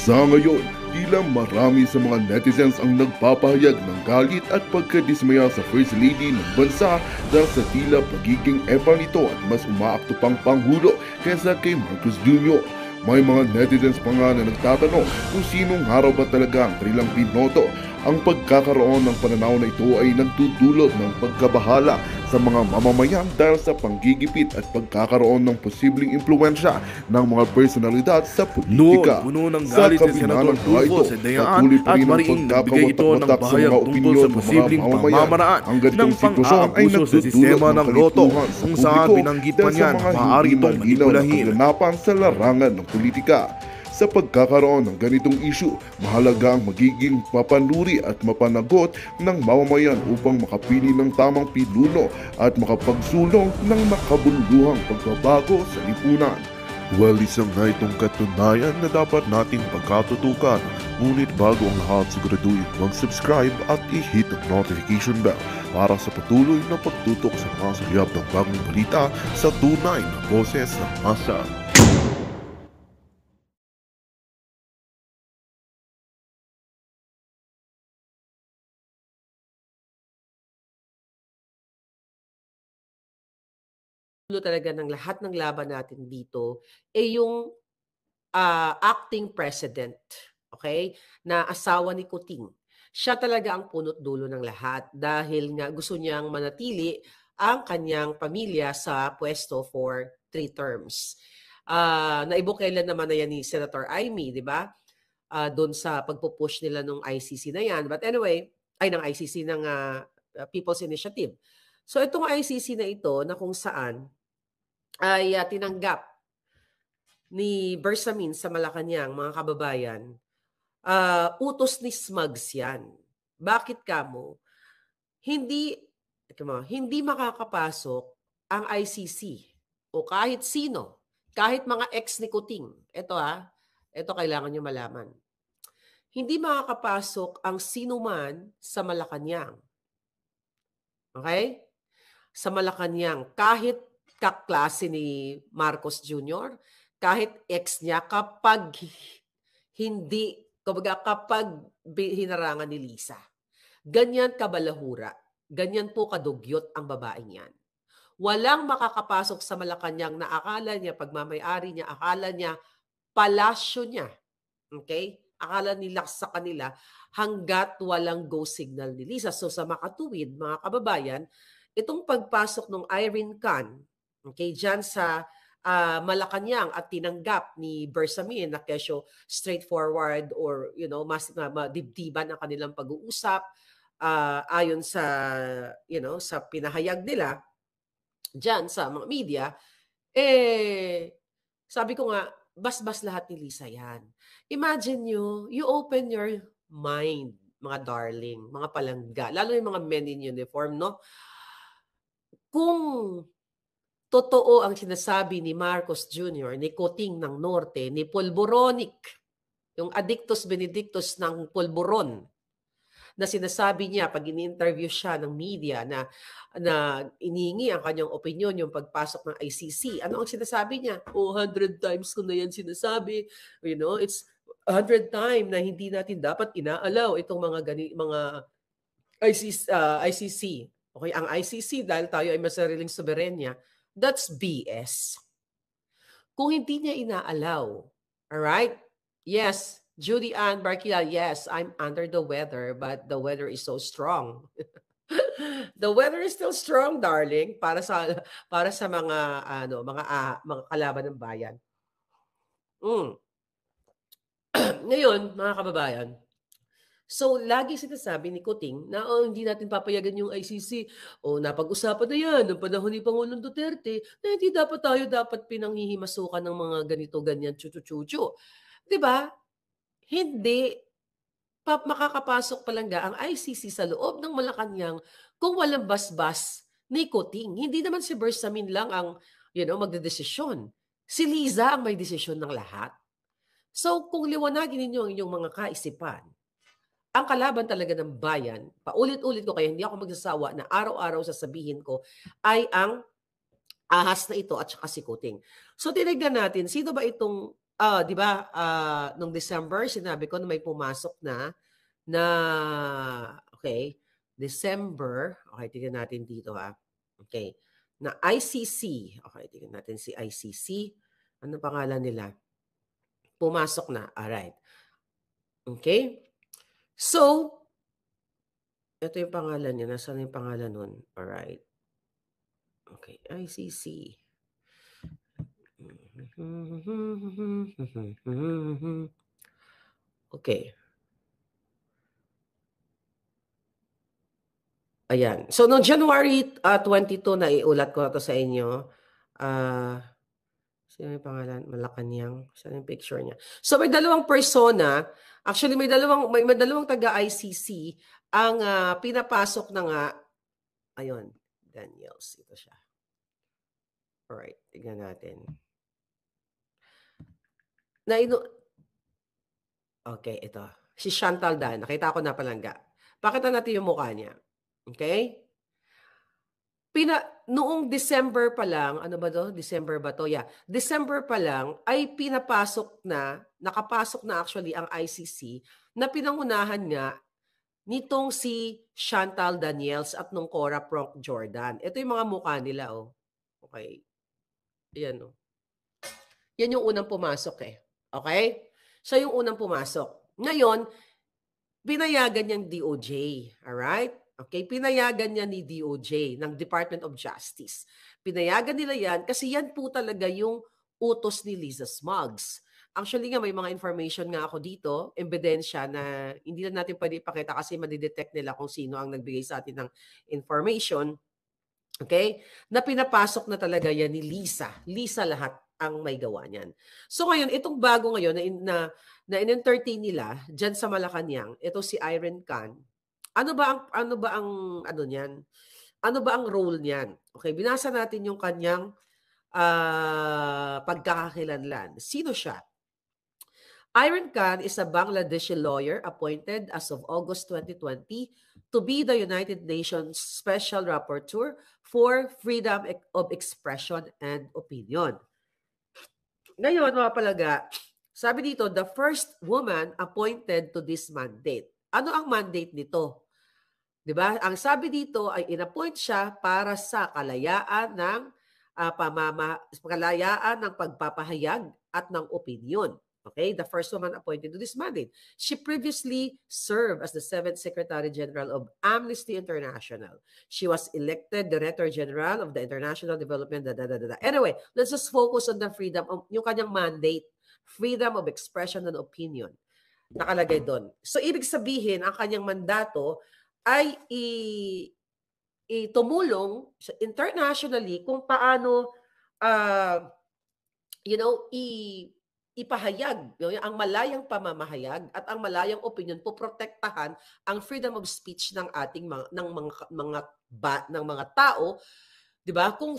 Sa ngayon, tila marami sa mga netizens ang nagpapahayag ng galit at pagkadismaya sa First Lady ng bansa dahil sa tila pagiging epal nito at mas umaakto pang panghulo kaysa kay Marcos Jr. May mga netizens pa nga na nagtatanong kung sinong araw ba talaga ang kanilang binoto. Ang pagkakaroon ng pananaw na ito ay nagdudulot ng pagkabahala sa mga mamamayan dahil sa panggigipit at pagkakaroon ng posibleng impluensya ng mga personalidad sa politika. Puno ng Sa galit si kabila Senator ng mga Tulfo ito, sa Dayaan patuloy pa at rin ang mariing nagbigay ito ng pagkakawatak-watak sa bahayag mga tungkol opinyon sa ng mga posibleng mamamayan. pamamaraan Ang ganitong ng sitwasyon ay pang-aabuso sa nagdudulot sistema ng ng loto kalituhan sa kung saan publiko binanggit pa dahil sa niyan mga maaari hindi itong malinaw na manipulahin. kaganapan sa larangan ng politika. Sa pagkakaroon ng ganitong issue, mahalaga ang magiging mapanuri at mapanagot ng mamamayan upang makapili ng tamang pinuno at makapagsulong ng makabuluhang pagbabago sa lipunan. Well, isang na itong katunayan na dapat nating pagkatutukan. Ngunit bago ang lahat, siguraduhin mag-subscribe at i-hit ang notification bell para sa patuloy na pagtutok sa mga sayap ng bagong balita sa tunay na boses ng masa. Talaga ng lahat ng laban natin dito yung acting president, okay, na asawa ni Kuting. Siya talaga ang punot dulo ng lahat dahil nga gusto niyang manatili ang kanyang pamilya sa pwesto for 3 terms. Naibukailan naman na yan ni Senator Amy, di ba? Doon sa pagpupush nila ng ICC na yan. But anyway, ng ICC ng People's Initiative. So itong ICC na ito na kung saan ay tinanggap ni Bersamin sa Malacanang, mga kababayan, utos ni Smugs yan. Bakit kamo? Hindi makakapasok ang ICC o kahit sino, kahit mga ex ni Kuting. Ito kailangan nyo malaman. Hindi makakapasok ang sinuman sa Malacanang. Okay? Sa Malacanang, kahit kaklase ni Marcos Jr., kahit ex niya, kapag hinarangan ni Lisa. Ganyan kabalahura, ganyan po kadugyot ang babaeng yan. Walang makakapasok sa Malacanang na akala niya, pagmamayari niya, akala niya, palasyo niya. Okay? Akala nila sa kanila hanggat walang go signal ni Lisa. So sa makatuwid, mga kababayan, itong pagpasok ng Irene Khan, okay, dyan sa Malacanang at tinanggap ni Bersamin na kesyo straightforward or mas madibdiban ang kanilang pag-uusap ayon sa sa pinahayag nila dyan sa mga media, sabi ko nga, bas-bas lahat ni Lisa yan. Imagine you open your mind, mga darling, mga palangga, lalo yung mga men in uniform, no? Kung totoo ang sinasabi ni Marcos Jr., ni Kuting ng Norte, ni Polboronic, yung Addictus Benedictus ng Polboron, na sinasabi niya pag ini-interview siya ng media na inihingi ang kanyang opinion yung pagpasok ng ICC. Ano ang sinasabi niya? 100 times ko na yan sinasabi. It's 100 times na hindi natin dapat inaalaw itong mga ICC. Okay, ang ICC dahil tayo ay masariling soberenya, that's BS. Kung hindi niya inaalaw, alright? Yes, Judy Ann Barquilla, yes, I'm under the weather, but the weather is so strong. The weather is still strong, darling, para sa mga mga kalaban ng bayan. Ngayon, mga kababayan, so lagi sinasabi ni Kuting na hindi natin papayagan yung ICC o napag-usapan na yan ng panahon ni Pangulong Duterte na hindi dapat pinanghihimasukan ng mga ganito-ganyan chuchu-chuchu. 'Di ba? Hindi makakapasok palangga ang ICC sa loob ng Malacanang kung walang basbas ni Kuting. Hindi naman si Bersamin lang ang magdedesisyon. Si Liza ang may desisyon ng lahat. So kung liwanagin ninyo ang inyong mga kaisipan, ang kalaban talaga ng bayan, paulit-ulit ko kaya hindi ako magsasawa na araw-araw sasabihin ko, ay ang ahas na ito at saka si Kuting. So tinignan natin, sino ba itong 'di ba, nung December sinabi ko na may pumasok na okay, December, okay, tignan natin dito, okay, na ICC, okay, tignan natin si ICC, ano pangalan nila? Pumasok na, alright. Okay? So, ito yung pangalan niya, nasaan yung pangalan nun? Alright. Okay, ICC. Okay. Ayan. So, noong January 22, naiulat ko na to sa inyo. Sino yung pangalan? Malacanang. Saan yung picture niya? So, may dalawang persona. Actually, may dalawang taga-ICC ang pinapasok na nga. Ayun. Daniels. Ito siya. Alright. Tignan natin. Okay, ito. Si Chantal Dan. Nakita ko na palangga. Pakita natin yung mukha niya. Okay? Noong December pa lang, ano ba to? December ba to? Yeah. December pa lang ay nakapasok na actually ang ICC na pinangunahan nga nitong si Chantal Daniels at nung Cora Pronk Jordan. Ito yung mga mukha nila, oh. Okay. Ayan, oh. Yan yung unang pumasok eh. Okay? So yung unang pumasok. Ngayon, pinayagan niyang DOJ. Alright? Okay, pinayagan niya ni DOJ, ng Department of Justice. Pinayagan nila yan kasi yan po talaga yung utos ni Liza Smuggs. Actually nga, may mga information nga ako dito, ebidensya na hindi na natin pwede ipakita kasi madidetect nila kung sino ang nagbigay sa atin ng information. Okay? Na pinapasok na talaga yan ni Lisa. Lisa lahat ang may gawa niyan. So ngayon, itong bago ngayon na in-entertain nila dyan sa Malacanang, ito si Irene Khan. Ano ba ang ano niyan? Ano ba ang role niyan? Okay, binasa natin yung kanyang pagkakakilanlan. Sino siya? Irene Khan is a Bangladeshi lawyer appointed as of August 2020 to be the United Nations Special Rapporteur for Freedom of Expression and Opinion. Ngayon, mga palaga, sabi dito, the first woman appointed to this mandate. Ano ang mandate nito? 'Di ba? Ang sabi dito ay inappoint siya para sa kalayaan ng kalayaan ng pagpapahayag at ng opinion. Okay? The first woman appointed to this mandate. She previously served as the 7th Secretary General of Amnesty International. She was elected Director General of the International Development. Anyway, let's just focus on the freedom, yung kanyang mandate, freedom of expression and opinion. Nakalagay doon. So, ibig sabihin, ang kanyang mandato ay tumulong internationally kung paano, ipahayag ang malayang pamamahayag at ang malayang opinion poprotektahan ang freedom of speech ng ating mga tao, 'di ba? Kung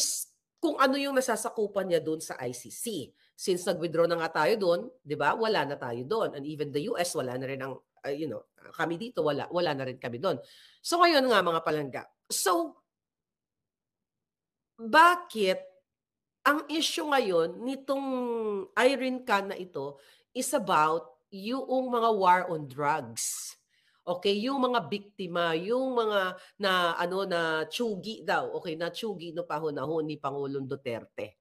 ano yung nasasakupan niya doon sa ICC. Since nag-withdraw na nga tayo doon, 'di ba? Wala na tayo doon. And even the US, wala na rin ang kami dito, wala na rin kami doon. So ngayon nga mga palangga. So bakit ang issue ngayon nitong Irene Khan na ito is about yung mga war on drugs. Okay, yung mga biktima, yung mga na tsugi daw, okay, na tsugi no panahon ni Pangulong Duterte.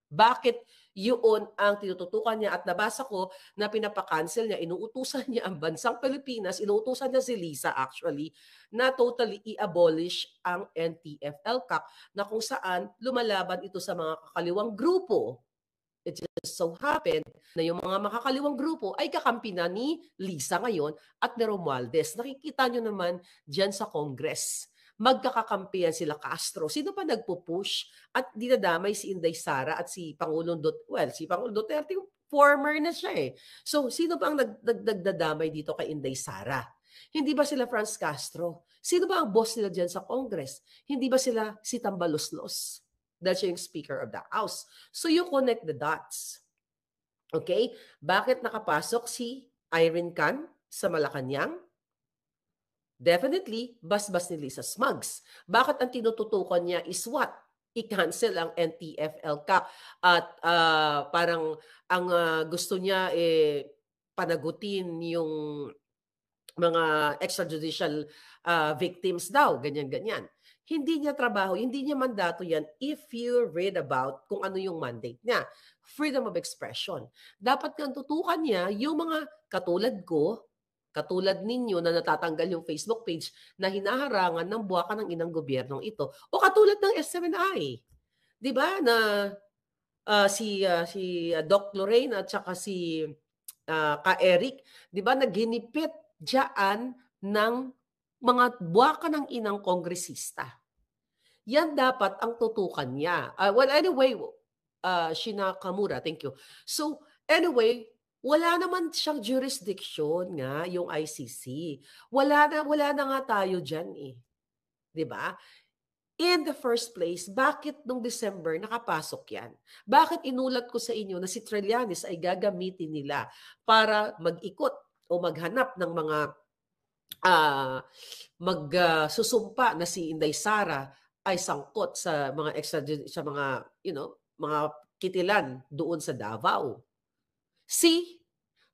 Bakit yun ang tinututukan niya at nabasa ko na pinapakancel niya, inuutusan niya ang bansang Pilipinas, inuutusan niya si Lisa actually, na totally i-abolish ang NTF-ELCAC na kung saan lumalaban ito sa mga kakaliwang grupo. It just so happened na yung mga makakaliwang grupo ay kakampi na ni Lisa ngayon at ni Romualdez. Nakikita nyo naman dyan sa Congress. Magkakakampihan sila Castro. Sino pa nagpo-push at dinadamay si Inday Sara at si Pangulong Duterte, former na siya eh. So, sino ba ang nagdadamay dito kay Inday Sara? Hindi ba sila Franz Castro? Sino ba ang boss nila dyan sa Congress? Hindi ba sila si Tambaloslos? Dahil siya yung Speaker of the House. So, you connect the dots. Okay? Bakit nakapasok si Irene Khan sa Malacanang? Definitely, basbas ni Lisa Smuggs. Bakit ang tinututukan niya is what? i-cancel ang NTF-ELCAC at parang ang gusto niya panagutin yung mga extrajudicial victims daw, ganyan-ganyan. Hindi niya trabaho, hindi niya mandato yan if you read about kung ano yung mandate niya. Freedom of expression. Dapat kang tutukan niya yung mga katulad ko, katulad ninyo na natatanggal yung Facebook page na hinaharangan ng buwakan ng inang gobyernong ito. O katulad ng SMNI. 'Di ba na si Doc Lorraine at saka si Ka Eric, 'di ba naghinipit diyan ng mga buwaka ng inang kongresista. Yan dapat ang tutukan niya. Well, anyway, Shina Kamura, thank you. So, anyway, wala naman siyang jurisdiction nga yung ICC. Wala na nga tayo diyan eh. 'Di ba? In the first place, bakit nung December nakapasok yan? Bakit inulat ko sa inyo na si Trillanes ay gagamitin nila para mag-ikot o maghanap ng mga magsusumpa na si Inday Sara ay sangkot sa mga sa mga mga kitilan doon sa Davao. See,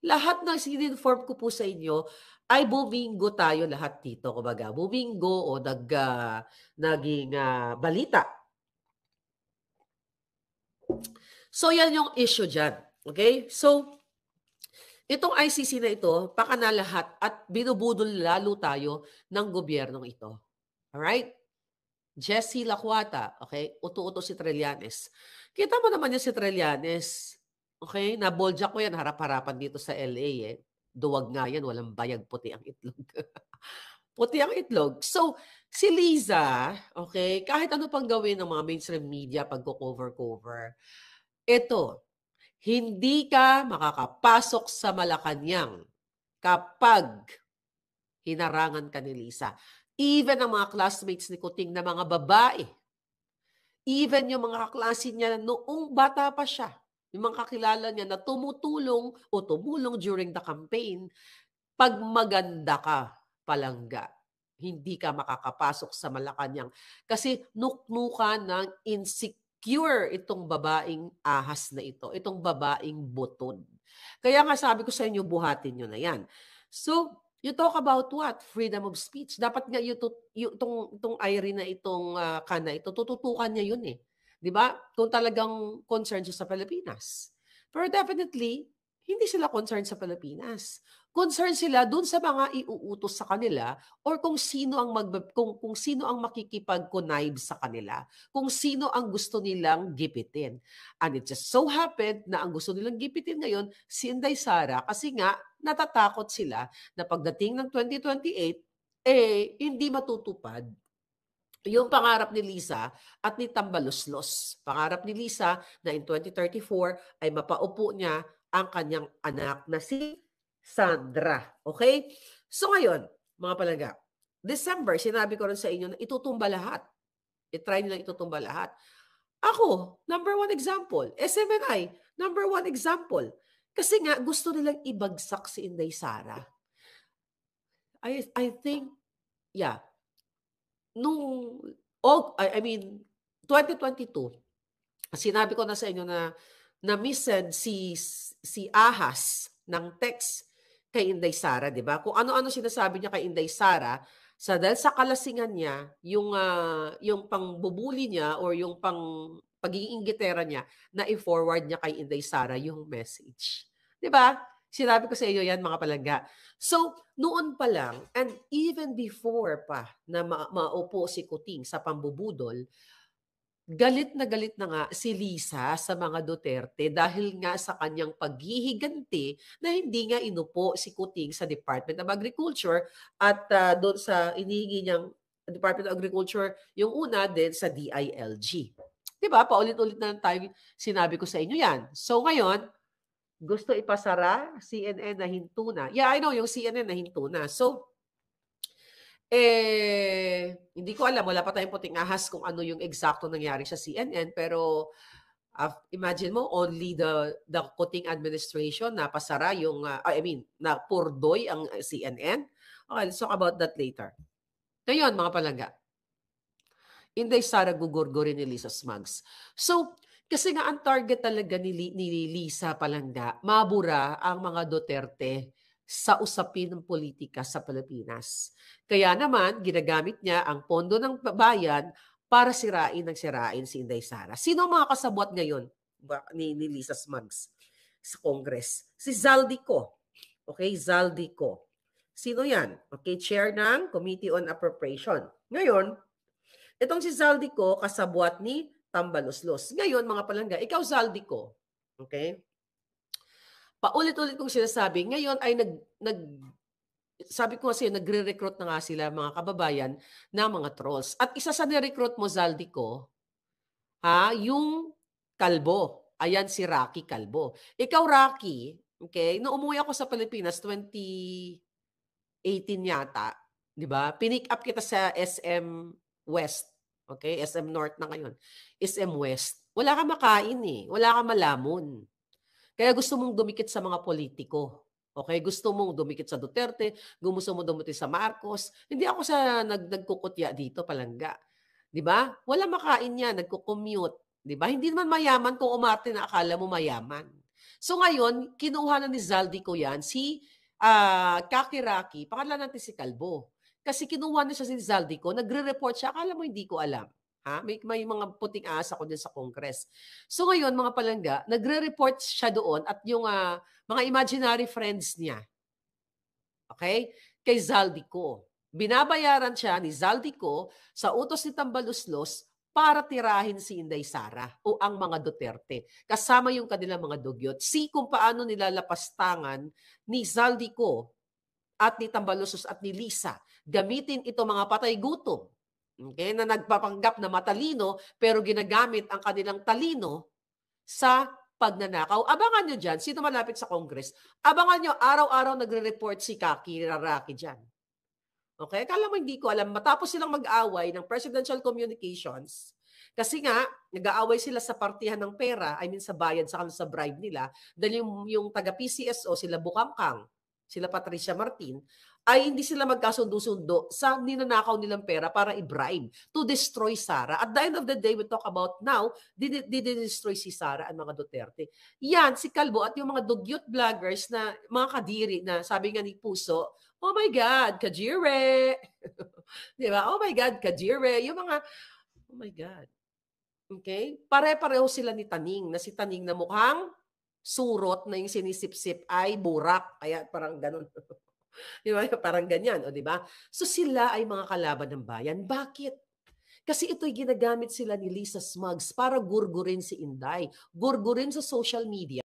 lahat ng sininform ko po sa inyo ay bumingo tayo lahat dito. Kumbaga, bumingo o naging balita. So, yan yung issue dyan. Okay? So, itong ICC na ito, paka na lahat at binubudol lalo tayo ng gobyernong ito. Alright? Jessie Lacuata, okay? Uto-uto si Trillanes. Kita mo naman yan si Trillanes. Okay? Nabolja ko yan harap-harapan dito sa LA eh. Duwag nga yan, walang bayag, puti ang itlog. Puti ang itlog. So, si Liza, okay, kahit ano pang gawin ng mga mainstream media pagko-cover-cover, ito, hindi ka makakapasok sa Malacanang kapag hinarangan ka ni Liza. Even ang mga classmates ni Kuting na mga babae, even yung mga kaklase niya noong bata pa siya, yung mga kakilala niya na tumutulong o tumulong during the campaign, pag maganda ka, palangga, hindi ka makakapasok sa Malacanang. Kasi nuknukan ng insecure itong babaeng ahas na ito, itong babaeng butod. Kaya nga sabi ko sa inyo, buhatin nyo na yan. So, you talk about what? Freedom of speech. Dapat nga itong Irene na itong kana ito, tututukan niya yun eh. 'Di ba? Kung talagang concerned siya sa Pilipinas. Pero definitely, hindi sila concerned sa Pilipinas. Concerned sila dun sa mga iuutos sa kanila or kung sino ang kung sino ang makikipag-connive sa kanila, kung sino ang gusto nilang gipitin. And it just so happened na ang gusto nilang gipitin ngayon si Inday Sara kasi nga natatakot sila na pagdating ng 2028 hindi matutupad yung pangarap ni Liza at ni Tambaloslos. Pangarap ni Liza na in 2034 ay mapaupo niya ang kanyang anak na si Sandra. Okay? So ngayon, mga palangga, December, sinabi ko rin sa inyo na itutumba lahat. I-try nyo lang itutumba lahat. Ako, number one example. SMNI, number one example. Kasi nga, gusto nilang ibagsak si Inday Sara. I think, yeah, nung 2022, sinabi ko na sa inyo na na-missed si Ahas ng text kay Inday Sara, 'di ba? Kung ano-ano sinasabi niya kay Inday Sara, dahil sa kalasingan niya, yung pangbubuli niya or yung pagiging inggitera niya na i-forward niya kay Inday Sara yung message. 'Di ba? Sinabi ko sa iyo yan, mga palangga. So, noon pa lang, and even before pa na maupo si Kuting sa pambubudol, galit na nga si Liza sa mga Duterte dahil nga sa kanyang paghihiganti na hindi nga inupo si Kuting sa Department of Agriculture at doon sa inihingi niyang Department of Agriculture, yung una din sa DILG. Diba? Paulit-ulit na tayo sinabi ko sa inyo yan. So ngayon, gusto ipasara, CNN na hinto na. Yeah, I know, yung CNN na hinto na. So, hindi ko alam, wala pa tayong puting ahas kung ano yung eksakto nangyari sa CNN, pero imagine mo, only the Kuting administration na pasara yung, na purdoy ang CNN. Okay, let's talk about that later. Ngayon, mga palangga, Inday Sara gugurgurin ni Lisa Smugs. So, kasi nga ang target talaga ni Lisa Palangga, mabura ang mga Duterte sa usapin ng politika sa Pilipinas. Kaya naman, ginagamit niya ang pondo ng bayan para sirain ng sirain si Inday Sara. Sino ang mga kasabwat ngayon ni Lisa Smugs sa Congress? Si Zaldico. Okay, Zaldico. Sino yan? Okay, chair ng Committee on Appropriation. Ngayon, itong si Zaldico, kasabwat ni Tambaloslos. Ngayon, mga palangga, ikaw Zaldico, okay? Paulit-ulit kong sinasabi, ngayon ay sabi ko kasi, nagre-recruit na nga sila, mga kababayan, ng mga trolls. At isa sa ni-recruit mo, Zaldico, yung Kalbo. Ayan si Rocky Kalbo. Ikaw, Rocky, okay, nung umuwi ako sa Pilipinas, 2018 yata, di ba? Pinick up kita sa SM West. Okay? SM North na ngayon. SM West. Wala kang makain eh. Wala kang malamon. Kaya gusto mong dumikit sa mga politiko. Okay? Gusto mong dumikit sa Duterte, gusto mong dumikit sa Marcos. Hindi ako sa nagkukutya dito, palangga. Di ba? Wala makain yan, nagko-commute. Di ba? Hindi naman mayaman kung umarte na akala mo mayaman. So ngayon, kinuha na ni Zaldico yan, si Kakiraki, pangalan natin si Kalbo. Kasi kinuha na siya si Zaldico, nagre-report siya, akala mo hindi ko alam. May mga puting asa ko din sa Congress. So ngayon, mga palangga, nagre-report siya doon at yung mga imaginary friends niya, okay, kay Zaldico. Binabayaran siya ni Zaldico sa utos ni Tambaloslos para tirahin si Inday Sara o ang mga Duterte. Kasama yung kanilang mga dugyot. Kung paano nilalapastangan ni Zaldico at ni Tambaloslos at ni Lisa gamitin ito mga patay gutom. Okay, na nagpapanggap na matalino pero ginagamit ang kanilang talino sa pagnanakaw. Abangan nyo dyan, sino malapit sa Congress, abangan nyo, araw-araw nagre-report si Kaki Raraki dyan. Okay, akala mo hindi ko alam, matapos silang mag-away ng presidential communications, kasi nga, nag-aaway sila sa partihan ng pera, I mean sa bayad sa bribe nila, dahil yung taga-PCSO, sila Bukangkang, sila Patricia Martin, ay hindi sila magkasundo-sundo sa ninanakaw nilang pera para i-bribe to destroy Sara. At the end of the day, we talk about now, destroy si Sara at mga Duterte. Yan, si Kalbo at yung mga dugyot vloggers na mga kadiri na sabi nga ni Puso, oh my God, Kajire! Di ba? Oh my God, Kajire! Yung mga, oh my God. Okay? Pare-pareho sila ni Taning, na si Taning na mukhang surot na yung sinisip-sip ay burak. Kaya parang ganun. Di ba? Parang ganyan, o di ba? So sila ay mga kalaban ng bayan. Bakit? Kasi ito'y ginagamit sila ni Lisa Smugs para gurgurin si Inday. Gurgurin sa social media.